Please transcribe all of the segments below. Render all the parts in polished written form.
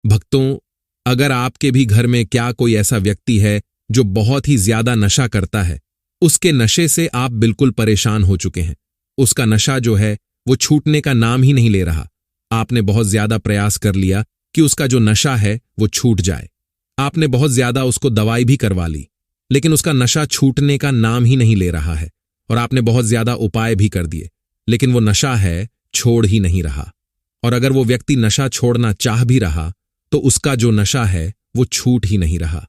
भक्तों, अगर आपके भी घर में क्या कोई ऐसा व्यक्ति है जो बहुत ही ज्यादा नशा करता है, उसके नशे से आप बिल्कुल परेशान हो चुके हैं। उसका नशा जो है वो छूटने का नाम ही नहीं ले रहा। आपने बहुत ज्यादा प्रयास कर लिया कि उसका जो नशा है वो छूट जाए। आपने बहुत ज्यादा उसको दवाई भी करवा ली, लेकिन उसका नशा छूटने का नाम ही नहीं ले रहा है। और आपने बहुत ज्यादा उपाय भी कर दिए, लेकिन वो नशा है छोड़ ही नहीं रहा। और अगर वो व्यक्ति नशा छोड़ना चाह भी रहा तो उसका जो नशा है वो छूट ही नहीं रहा।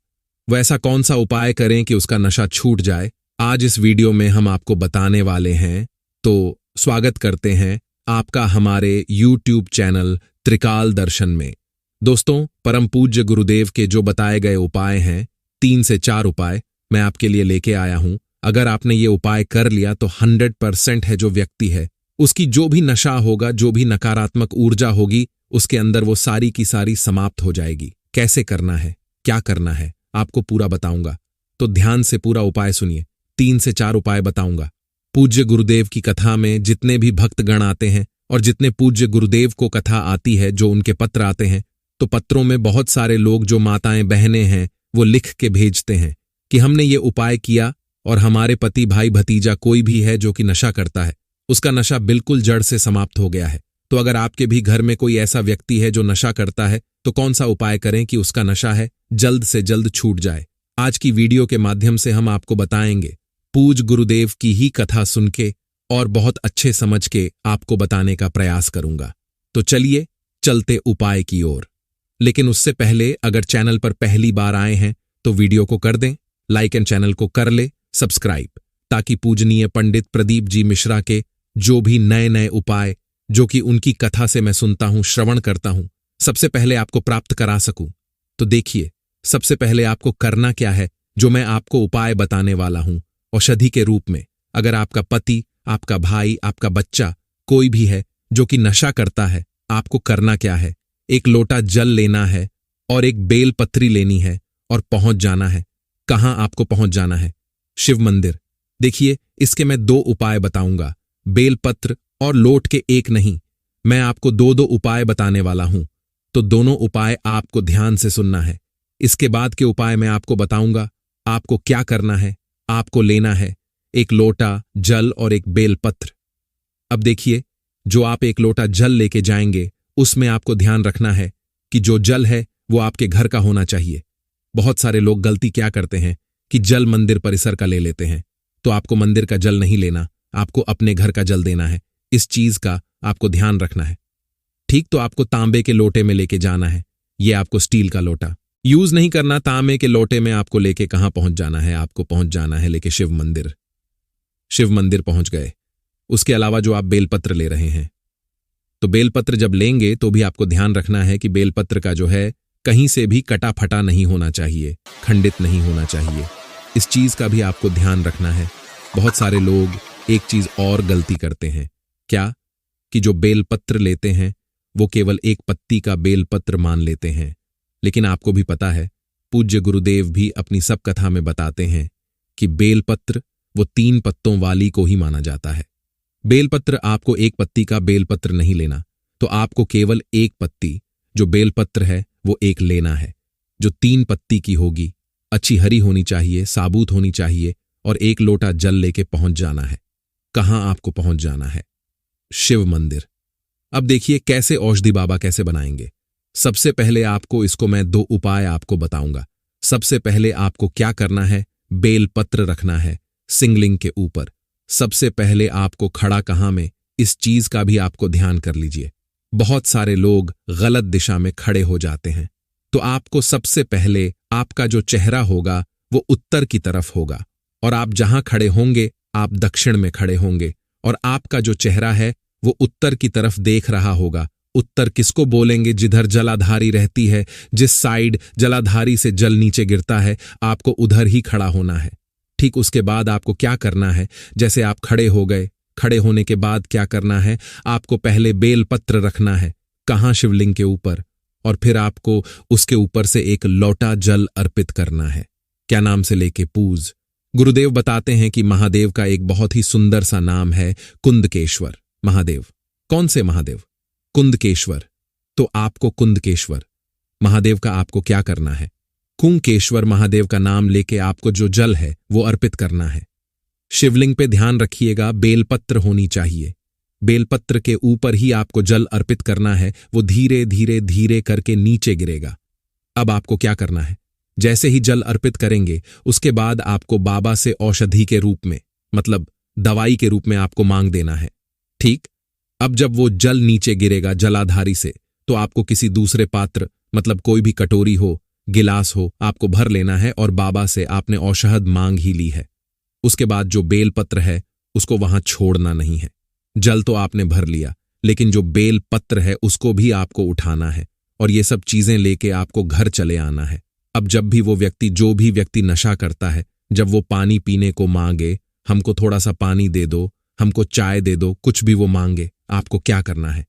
वो ऐसा कौन सा उपाय करें कि उसका नशा छूट जाए, आज इस वीडियो में हम आपको बताने वाले हैं। तो स्वागत करते हैं आपका हमारे YouTube चैनल त्रिकाल दर्शन में। दोस्तों, परम पूज्य गुरुदेव के जो बताए गए उपाय हैं, 3 से 4 उपाय मैं आपके लिए लेके आया हूं। अगर आपने ये उपाय कर लिया तो 100% है जो व्यक्ति है उसकी जो भी नशा होगा, जो भी नकारात्मक ऊर्जा होगी उसके अंदर, वो सारी की सारी समाप्त हो जाएगी। कैसे करना है, क्या करना है, आपको पूरा बताऊंगा। तो ध्यान से पूरा उपाय सुनिए। 3 से 4 उपाय बताऊंगा। पूज्य गुरुदेव की कथा में जितने भी भक्तगण आते हैं और जितने पूज्य गुरुदेव को कथा आती है, जो उनके पत्र आते हैं, तो पत्रों में बहुत सारे लोग जो माताएं बहनें हैं वो लिख के भेजते हैं कि हमने ये उपाय किया और हमारे पति भाई भतीजा कोई भी है जो कि नशा करता है, उसका नशा बिल्कुल जड़ से समाप्त हो गया है। तो अगर आपके भी घर में कोई ऐसा व्यक्ति है जो नशा करता है तो कौन सा उपाय करें कि उसका नशा है जल्द से जल्द छूट जाए। आज की वीडियो के माध्यम से हम आपको बताएंगे। पूज्य गुरुदेव की ही कथा सुन के और बहुत अच्छे समझ के आपको बताने का प्रयास करूंगा। तो चलिए चलते उपाय की ओर। लेकिन उससे पहले अगर चैनल पर पहली बार आए हैं तो वीडियो को कर दें लाइक एंड चैनल को कर ले सब्सक्राइब, ताकि पूजनीय पंडित प्रदीप जी मिश्रा के जो भी नए नए उपाय जो कि उनकी कथा से मैं सुनता हूं, श्रवण करता हूं, सबसे पहले आपको प्राप्त करा सकूं। तो देखिए, सबसे पहले आपको करना क्या है, जो मैं आपको उपाय बताने वाला हूं औषधि के रूप में। अगर आपका पति, आपका भाई, आपका बच्चा कोई भी है जो कि नशा करता है, आपको करना क्या है, एक लोटा जल लेना है और एक बेल पत्री लेनी है और पहुंच जाना है। कहां आपको पहुंच जाना है? शिव मंदिर। देखिए, इसके मैं 2 उपाय बताऊंगा, बेलपत्र और लोट के एक नहीं। मैं आपको 2-2 उपाय बताने वाला हूं, तो दोनों उपाय आपको ध्यान से सुनना है। इसके बाद के उपाय मैं आपको बताऊंगा। आपको क्या करना है, आपको लेना है एक लोटा जल और एक बेलपत्र। अब देखिए, जो आप एक लोटा जल लेके जाएंगे उसमें आपको ध्यान रखना है कि जो जल है वो आपके घर का होना चाहिए। बहुत सारे लोग गलती क्या करते हैं कि जल मंदिर परिसर का ले लेते हैं। तो आपको मंदिर का जल नहीं लेना, आपको अपने घर का जल देना है। इस चीज का आपको ध्यान रखना है। ठीक, तो आपको तांबे के लोटे में लेके जाना है। ये आपको स्टील का लोटा यूज नहीं करना। तांबे के लोटे में आपको लेके कहां पहुंच जाना है? आपको पहुंच जाना है लेके शिव मंदिर। शिव मंदिर पहुंच गए। उसके अलावा जो आप बेलपत्र ले रहे हैं, तो बेलपत्र जब लेंगे तो भी आपको ध्यान रखना है कि बेलपत्र का जो है कहीं से भी कटा फटा नहीं होना चाहिए, खंडित नहीं होना चाहिए। इस चीज का भी आपको ध्यान रखना है। बहुत सारे लोग एक चीज और गलती करते हैं, क्या कि जो बेलपत्र लेते हैं वो केवल एक पत्ती का बेलपत्र मान लेते हैं। लेकिन आपको भी पता है, पूज्य गुरुदेव भी अपनी सब कथा में बताते हैं कि बेलपत्र वो 3 पत्तों वाली को ही माना जाता है। बेलपत्र, आपको एक पत्ती का बेलपत्र नहीं लेना, तो आपको केवल एक पत्ती जो बेलपत्र है वो एक लेना है, जो 3 पत्ती की होगी, अच्छी हरी होनी चाहिए, साबुत होनी चाहिए, और एक लोटा जल लेके पहुंच जाना है। कहां आपको पहुंच जाना है? शिव मंदिर। अब देखिए कैसे औषधि बाबा कैसे बनाएंगे। सबसे पहले आपको इसको मैं 2 उपाय आपको बताऊंगा। सबसे पहले आपको क्या करना है, बेलपत्र रखना है सिंगलिंग के ऊपर। सबसे पहले आपको खड़ा कहां में, इस चीज का भी आपको ध्यान कर लीजिए। बहुत सारे लोग गलत दिशा में खड़े हो जाते हैं। तो आपको सबसे पहले आपका जो चेहरा होगा वो उत्तर की तरफ होगा, और आप जहां खड़े होंगे आप दक्षिण में खड़े होंगे, और आपका जो चेहरा है वो उत्तर की तरफ देख रहा होगा। उत्तर किसको बोलेंगे? जिधर जलाधारी रहती है, जिस साइड जलाधारी से जल नीचे गिरता है, आपको उधर ही खड़ा होना है। ठीक, उसके बाद आपको क्या करना है, जैसे आप खड़े हो गए, खड़े होने के बाद क्या करना है, आपको पहले बेलपत्र रखना है कहां? शिवलिंग के ऊपर, और फिर आपको उसके ऊपर से एक लोटा जल अर्पित करना है। क्या नाम से लेके? पूज। गुरुदेव बताते हैं कि महादेव का एक बहुत ही सुंदर सा नाम है कुंदकेश्वर महादेव। कौन से महादेव? कुंदकेश्वर। तो आपको कुंदकेश्वर, महादेव का आपको क्या करना है? कुंकेश्वर महादेव का नाम लेके आपको जो जल है वो अर्पित करना है। शिवलिंग पे ध्यान रखिएगा, बेलपत्र होनी चाहिए। बेलपत्र के ऊपर ही आपको जल अर्पित करना है, वो धीरे धीरे धीरे करके नीचे गिरेगा। अब आपको क्या करना है? जैसे ही जल अर्पित करेंगे उसके बाद आपको बाबा से औषधि के रूप में, मतलब दवाई के रूप में आपको मांग देना है। ठीक, अब जब वो जल नीचे गिरेगा जलाधारी से, तो आपको किसी दूसरे पात्र, मतलब कोई भी कटोरी हो, गिलास हो, आपको भर लेना है और बाबा से आपने औषध मांग ही ली है। उसके बाद जो बेलपत्र है उसको वहां छोड़ना नहीं है। जल तो आपने भर लिया, लेकिन जो बेलपत्र है उसको भी आपको उठाना है और ये सब चीजें लेके आपको घर चले आना है। अब जब भी वो व्यक्ति, जो भी व्यक्ति नशा करता है, जब वो पानी पीने को मांगे, हमको थोड़ा सा पानी दे दो, हमको चाय दे दो, कुछ भी वो मांगे, आपको क्या करना है?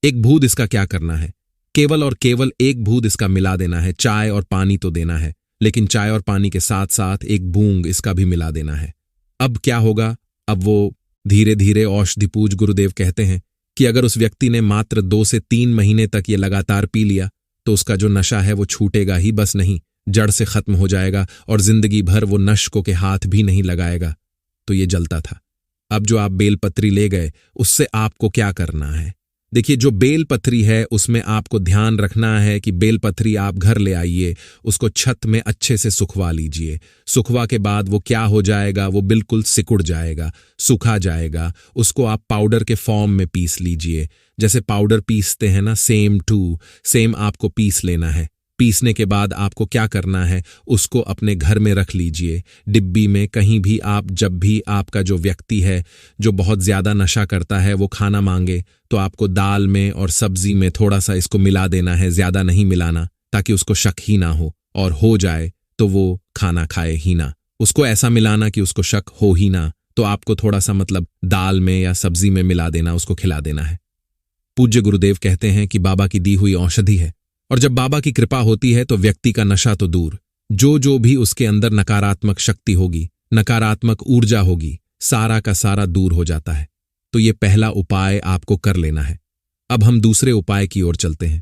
एक बूंद इसका क्या करना है? केवल और केवल एक बूंद इसका मिला देना है। चाय और पानी तो देना है, लेकिन चाय और पानी के साथ साथ एक बूंद इसका भी मिला देना है। अब क्या होगा? अब वो धीरे धीरे औषधि पूज गुरुदेव कहते हैं कि अगर उस व्यक्ति ने मात्र 2 से 3 महीने तक ये लगातार पी लिया तो उसका जो नशा है वो छूटेगा ही बस नहीं, जड़ से खत्म हो जाएगा और जिंदगी भर वो नशकों के हाथ भी नहीं लगाएगा। तो ये जलता था। अब जो आप बेलपत्री ले गए उससे आपको क्या करना है? देखिए, जो बेलपत्री है उसमें आपको ध्यान रखना है कि बेलपत्री आप घर ले आइए, उसको छत में अच्छे से सुखवा लीजिए। सुखवा के बाद वो क्या हो जाएगा? वो बिल्कुल सिकुड़ जाएगा, सूखा जाएगा। उसको आप पाउडर के फॉर्म में पीस लीजिए। जैसे पाउडर पीसते हैं ना, सेम आपको पीस लेना है। पीसने के बाद आपको क्या करना है? उसको अपने घर में रख लीजिए, डिब्बी में, कहीं भी। आप जब भी आपका जो व्यक्ति है जो बहुत ज्यादा नशा करता है वो खाना मांगे तो आपको दाल में और सब्जी में थोड़ा सा इसको मिला देना है, ज्यादा नहीं मिलाना, ताकि उसको शक ही ना हो, और हो जाए तो वो खाना खाए ही ना। उसको ऐसा मिलाना कि उसको शक हो ही ना, तो आपको थोड़ा सा मतलब दाल में या सब्जी में मिला देना, उसको खिला देना है। पूज्य गुरुदेव कहते हैं कि बाबा की दी हुई औषधि है, और जब बाबा की कृपा होती है तो व्यक्ति का नशा तो दूर, जो भी उसके अंदर नकारात्मक शक्ति होगी, नकारात्मक ऊर्जा होगी, सारा का सारा दूर हो जाता है। तो ये पहला उपाय आपको कर लेना है। अब हम दूसरे उपाय की ओर चलते हैं।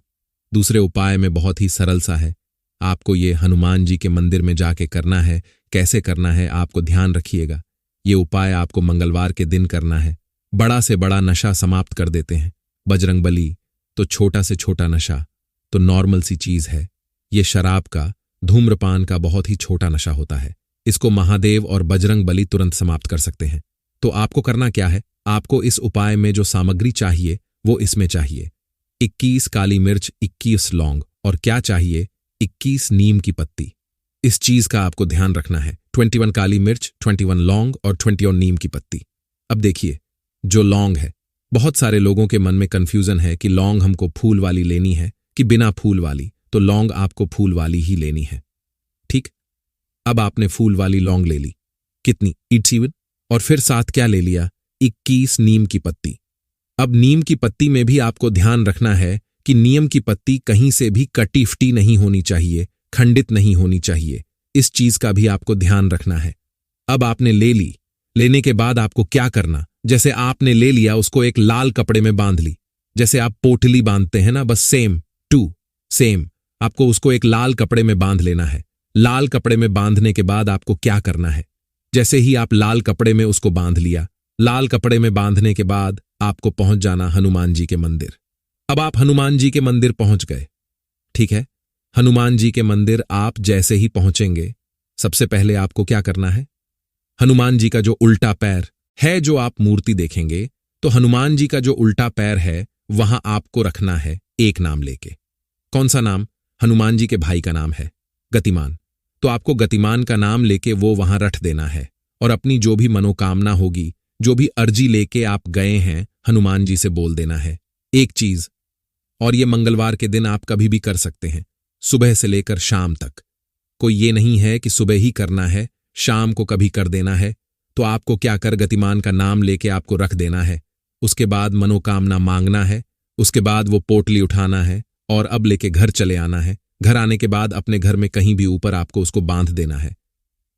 दूसरे उपाय में बहुत ही सरल सा है। आपको ये हनुमान जी के मंदिर में जाके करना है। कैसे करना है आपको ध्यान रखिएगा। ये उपाय आपको मंगलवार के दिन करना है। बड़ा से बड़ा नशा समाप्त कर देते हैं। बजरंगबली तो छोटा से छोटा नशा तो नॉर्मल सी चीज है। ये शराब का, धूम्रपान का बहुत ही छोटा नशा होता है। इसको महादेव और बजरंगबली तुरंत समाप्त कर सकते हैं। तो आपको करना क्या है? आपको इस उपाय में जो सामग्री चाहिए वो इसमें चाहिए 21 काली मिर्च, 21 लौंग, और क्या चाहिए? 21 नीम की पत्ती। इस चीज का आपको ध्यान रखना है। 21 काली मिर्च, 21 लौंग और 21 नीम की पत्ती। अब देखिए, जो लौंग है, बहुत सारे लोगों के मन में कंफ्यूजन है कि लौंग हमको फूल वाली लेनी है कि बिना फूल वाली। तो लौंग आपको फूल वाली ही लेनी है। ठीक, अब आपने फूल वाली लौंग ले ली। कितनी? 87। और फिर साथ क्या ले लिया? 21 नीम की पत्ती। अब नीम की पत्ती में भी आपको ध्यान रखना है कि नीम की पत्ती कहीं से भी कटी फटी नहीं होनी चाहिए, खंडित नहीं होनी चाहिए। इस चीज का भी आपको ध्यान रखना है। अब आपने ले ली। लेने के बाद आपको क्या करना? जैसे आपने ले लिया, उसको एक लाल कपड़े में बांध ली। जैसे आप पोटली बांधते हैं ना, बस सेम आपको उसको एक लाल कपड़े में बांध लेना है। लाल कपड़े में बांधने के बाद आपको क्या करना है? जैसे ही आप लाल कपड़े में उसको बांध लिया, लाल कपड़े में बांधने के बाद आपको पहुंच जाना हनुमान जी के मंदिर। अब आप हनुमान जी के मंदिर पहुंच गए, ठीक है। हनुमान जी के मंदिर आप जैसे ही पहुंचेंगे, सबसे पहले आपको क्या करना है? हनुमान जी का जो उल्टा पैर है, जो आप मूर्ति देखेंगे, तो हनुमान जी का जो उल्टा पैर है वहां आपको रखना है एक नाम लेके। कौन सा नाम? हनुमान जी के भाई का नाम है गतिमान। तो आपको गतिमान का नाम लेके वो वहां रख देना है, और अपनी जो भी मनोकामना होगी, जो भी अर्जी लेके आप गए हैं, हनुमान जी से बोल देना है एक चीज। और ये मंगलवार के दिन आप कभी भी कर सकते हैं, सुबह से लेकर शाम तक। कोई ये नहीं है कि सुबह ही करना है, शाम को कभी कर देना है। तो आपको क्या कर, गतिमान का नाम लेके आपको रख देना है। उसके बाद मनोकामना मांगना है। उसके बाद वो पोटली उठाना है और अब लेके घर चले आना है। घर आने के बाद अपने घर में कहीं भी ऊपर आपको उसको बांध देना है।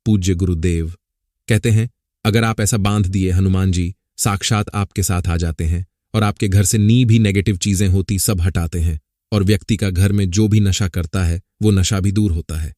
पूज्य गुरुदेव कहते हैं, अगर आप ऐसा बांध दिए, हनुमान जी साक्षात आपके साथ आ जाते हैं और आपके घर से नी भी नेगेटिव चीजें होती सब हटाते हैं। और व्यक्ति का घर में जो भी नशा करता है वो नशा भी दूर होता है।